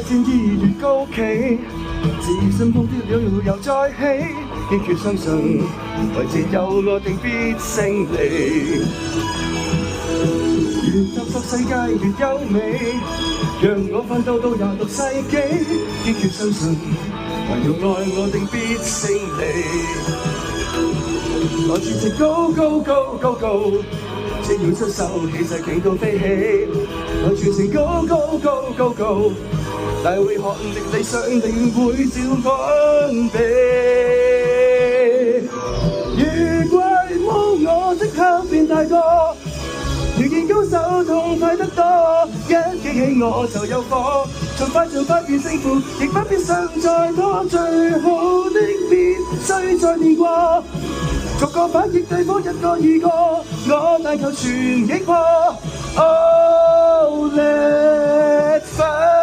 戰意越高企，自信碰跌了又再起，堅決相信來自有我定必勝利。越探索世界越優美，讓我奮鬥到26世紀，堅決相信唯有愛我定必勝利。我全程高高高高高，只要出手氣勢勁到飛起。我全程高高高高高。大會看的理想定會照趕避，如怪魔我即刻變大個，遇見高手痛快得多，一激起我就有火，盡快變勝負，亦不必想再拖，最好的必須再練過，逐個反擊對方一個二個，我但求全擊破。Oh, let's fight！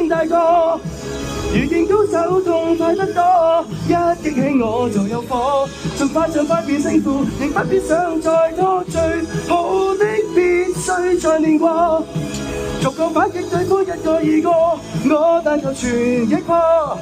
大個，遇見高手痛快得多，一激起我就有火，盡快變勝負，亦不必想再拖，最好的必須再練過，逐個反擊對方一個二個，我但求全擊破。